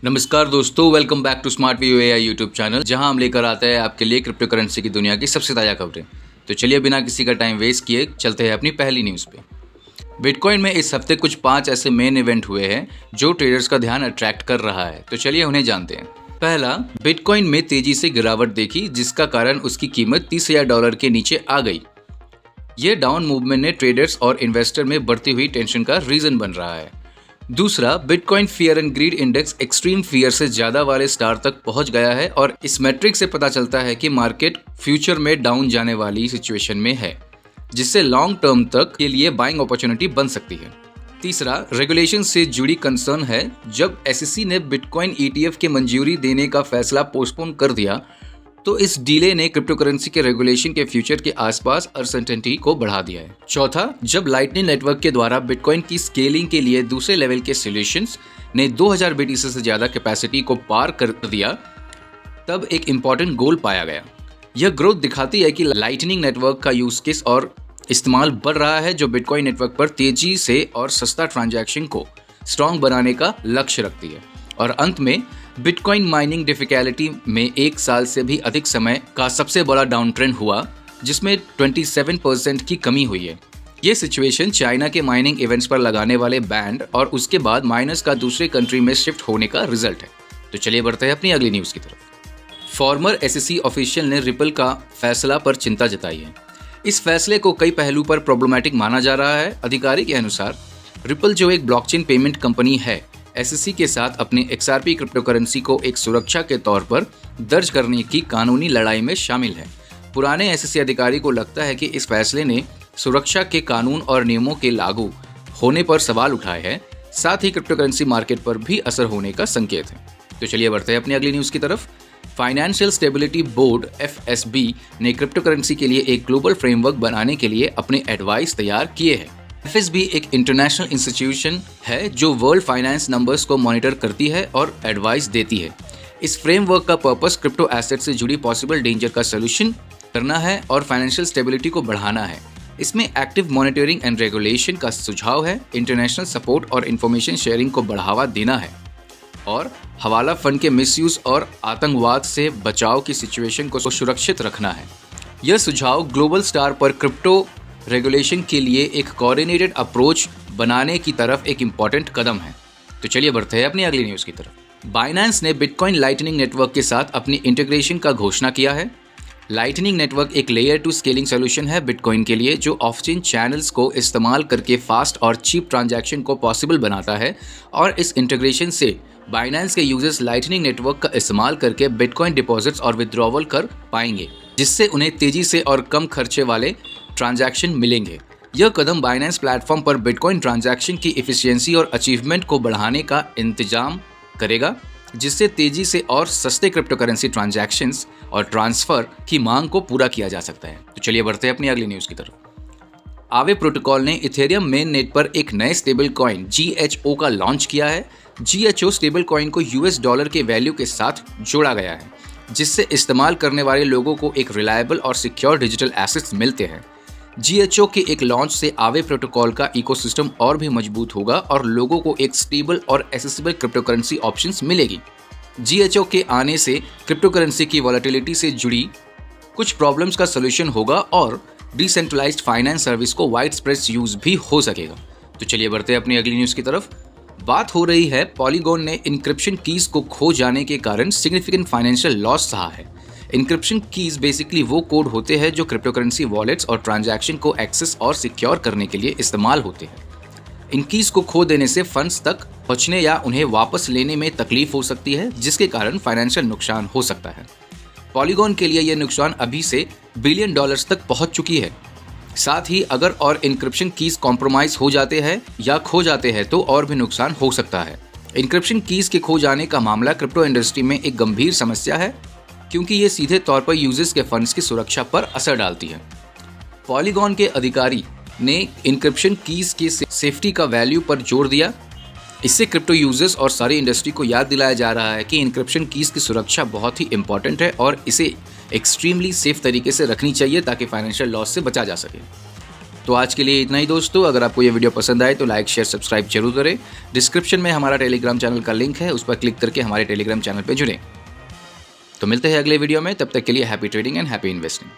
नमस्कार दोस्तों, welcome back to Smart View AI YouTube channel, जहां हम लेकर आते हैं आपके लिए क्रिप्टो करेंसी की दुनिया की सबसे ताज़ा खबरें। तो चलिए बिना किसी का टाइम वेस्ट किए चलते हैं अपनी पहली न्यूज़ पे। बिटकॉइन में इस हफ्ते कुछ 5 ऐसे मेन इवेंट हुए हैं जो ट्रेडर्स का ध्यान अट्रैक्ट कर रहा है। तो चलिए उन्हें जानते हैं। पहला, बिटकॉइन में तेजी से गिरावट देखी, जिसका कारण उसकी कीमत $30,000 के नीचे आ गई। ये डाउन मूवमेंट ने ट्रेडर्स और इन्वेस्टर में बढ़ती हुई टेंशन का रीजन बन रहा है। दूसरा, bitcoin fear and greed index extreme fear से ज्यादा वाले स्टार तक पहुंच गया है और इस मैट्रिक से पता चलता है कि मार्केट फ्यूचर में डाउन जाने वाली सिचुएशन में है, जिससे लॉन्ग टर्म तक के लिए बाइंग अपॉर्चुनिटी बन सकती है। तीसरा, रेगुलेशन से जुड़ी कंसर्न है। जब एसईसी ने बिटकॉइन ईटीएफ के मंजूरी देने का फैसला पोस्टपोन कर दिया तो इस डीले ने क्रिप्टो करेंसी के रेगुलेशन के फ्यूचर के आसपास अनसर्टेनिटी को बढ़ा दिया है। चौथा, जब लाइटनिंग नेटवर्क के द्वारा बिटकॉइन की स्केलिंग के लिए दूसरे लेवल के सॉल्यूशंस ने 2000 बीटीसी से ज्यादा कैपेसिटी को पार कर दिया, तब एक इंपॉर्टेंट गोल पाया गया। यह ग्रोथ दिखाती है कि लाइटनिंग नेटवर्क का यूज केस और इस्तेमाल बढ़ रहा है, जो बिटकॉइन नेटवर्क पर तेजी से और सस्ता ट्रांजैक्शन को स्ट्रॉन्ग बनाने का लक्ष्य रखती है। और अंत में, बिटकॉइन माइनिंग डिफिकल्टी में 1 साल से भी अधिक समय का सबसे बड़ा डाउन ट्रेंड हुआ, जिसमें 27% की कमी हुई है। ये सिचुएशन चाइना के माइनिंग इवेंट्स पर लगाने वाले बैंड और उसके बाद माइनर्स का दूसरे कंट्री में शिफ्ट होने का रिजल्ट है। तो चलिए बढ़ते हैं अपनी अगली न्यूज़ की तरफ। फॉर्मर एसईसी ऑफिशियल ने रिपल का फैसला पर चिंता जताई है। इस फैसले को कई पहलू पर प्रॉब्लमैटिक माना जा रहा है। अधिकारी के अनुसार रिपल, जो एक ब्लॉकचेन पेमेंट कंपनी है, एसईसी के साथ अपने एक्सआरपी क्रिप्टो करेंसी को एक सुरक्षा के तौर पर दर्ज करने की कानूनी लड़ाई में शामिल है। पुराने एसईसी अधिकारी को लगता है कि इस फैसले ने सुरक्षा के कानून और नियमों के लागू होने पर सवाल उठाए हैं, साथ ही क्रिप्टो करेंसी मार्केट पर भी असर होने का संकेत है। तो चलिए बढ़ते हैं अपनी अगली न्यूज़ की तरफ। फाइनेंशियल स्टेबिलिटी बोर्ड (FSB) ने क्रिप्टो करेंसी के लिए एक ग्लोबल फ्रेमवर्क बनाने के लिए अपने एडवाइस तैयार किए हैं। FSB एक इंटरनेशनल इंस्टीट्यूशन है जो वर्ल्ड फाइनेंस नंबर्स को मॉनिटर करती है और एडवाइस देती है। इस फ्रेमवर्क का पर्पस क्रिप्टो एसेट से जुड़ी पॉसिबल डेंजर का सॉल्यूशन करना है और फाइनेंशियल स्टेबिलिटी को बढ़ाना है। इसमें एक्टिव मॉनिटरिंग एंड रेगुलेशन का सुझाव है, इंटरनेशनल सपोर्ट और इन्फॉर्मेशन शेयरिंग को बढ़ावा देना है और हवाला फंड के मिसयूज और आतंकवाद से बचाव की सिचुएशन को सुरक्षित रखना है। यह सुझाव ग्लोबल स्टार पर क्रिप्टो रेगुलेशन के लिए एक कोऑर्डिनेटेड अप्रोच बनाने की तरफ एक इम्पॉर्टेंट कदम है। तो चलिए बढ़ते हैं अपनी अगली न्यूज़ की तरफ। बाइनेंस ने बिटकॉइन लाइटनिंग नेटवर्क के साथ अपनी इंटीग्रेशन का घोषणा किया है। लाइटनिंग नेटवर्क एक लेयर 2 स्केलिंग सॉल्यूशन है बिटकॉइन के लिए, जो ऑफ-चेन चैनल्स को इस्तेमाल करके फास्ट और चीप ट्रांजैक्शन को पॉसिबल बनाता है। और इस इंटीग्रेशन से बाइनेंस के यूजर्स लाइटनिंग नेटवर्क का इस्तेमाल करके बिटकॉइन डिपॉजिट्स और विड्रॉवल कर पाएंगे, जिससे उन्हें तेजी से और कम खर्चे वाले ट्रांजैक्शन मिलेंगे। यह कदम बाइनेंस प्लेटफॉर्म पर बिटकॉइन ट्रांजैक्शन की एफिशिएंसी और अचीवमेंट को बढ़ाने का इंतजाम करेगा, जिससे तेजी से और सस्ते क्रिप्टो करेंसी ट्रांजैक्शंस और ट्रांसफर की मांग को पूरा किया जा सकता है। तो चलिए बढ़ते हैं अपनी अगली न्यूज़ की तरफ। आवे प्रोटोकॉल ने इथेरियम मेन नेट पर एक नए स्टेबल कॉइन GHO का लॉन्च किया है। GHO स्टेबल कॉइन को US डॉलर के वैल्यू के साथ जोड़ा गया है, जिससे इस्तेमाल करने वाले लोगों को एक रिलायबल और सिक्योर डिजिटल एसेट्स मिलते हैं। GHO के एक लॉन्च से आवे प्रोटोकॉल का इकोसिस्टम और भी मजबूत होगा और लोगों को एक स्टेबल और एक्सेसिबल क्रिप्टो करेंसी ऑप्शंस मिलेगी। GHO के आने से क्रिप्टो करेंसी की वॉलेटिलिटी से जुड़ी कुछ प्रॉब्लम्स का सलूशन होगा और डिसेंट्रलाइज्ड फाइनेंस सर्विस को वाइड स्प्रेड यूज भी हो सकेगा। तो चलिए बढ़ते हैं अपनी अगली न्यूज़ की तरफ। बात हो रही है, पॉलीगॉन ने इंक्रिप्शन कीज को खो जाने के कारण सिग्निफिकेंट फाइनेंशियल लॉस सहा है। इंक्रिप्शन कीज बेसिकली वो कोड होते हैं जो क्रिप्टो करेंसी वॉलेट्स और ट्रांजैक्शन को एक्सेस और सिक्योर करने के लिए इस्तेमाल होते हैं। इन कीज को खो देने से फंड्स तक पहुंचने या उन्हें वापस लेने में तकलीफ हो सकती है, जिसके कारण फाइनेंशियल नुकसान हो सकता है। पॉलीगॉन के लिए यह नुकसान अभी से $1 बिलियन तक पहुंच चुकी है। साथ ही अगर और इंक्रिप्शन कीज कॉम्प्रोमाइज हो जाते हैं या खो जाते हैं तो और भी नुकसान हो सकता है। इंक्रिप्शन कीज के खो जाने का मामला क्रिप्टो इंडस्ट्री में एक गंभीर समस्या है, क्योंकि ये सीधे तौर पर यूजर्स के फंड्स की सुरक्षा पर असर डालती है। पॉलीगॉन के अधिकारी ने इंक्रिप्शन कीज के सेफ्टी का वैल्यू पर जोर दिया। इससे क्रिप्टो यूजर्स और सारी इंडस्ट्री को याद दिलाया जा रहा है कि इंक्रिप्शन कीज की सुरक्षा बहुत ही इंपॉर्टेंट है और इसे एक्सट्रीमली सेफ तरीके से रखनी चाहिए ताकि फाइनेंशियल लॉस से बचा जा सके। तो आज के लिए इतना ही दोस्तों। अगर आपको ये वीडियो पसंद आए तो लाइक शेयर सब्सक्राइब जरूर करें। डिस्क्रिप्शन में हमारा टेलीग्राम चैनल का लिंक है, उस पर क्लिक करके हमारे टेलीग्राम चैनल पर जुड़ें। तो मिलते हैं अगले वीडियो में, तब तक के लिए happy trading and happy investing.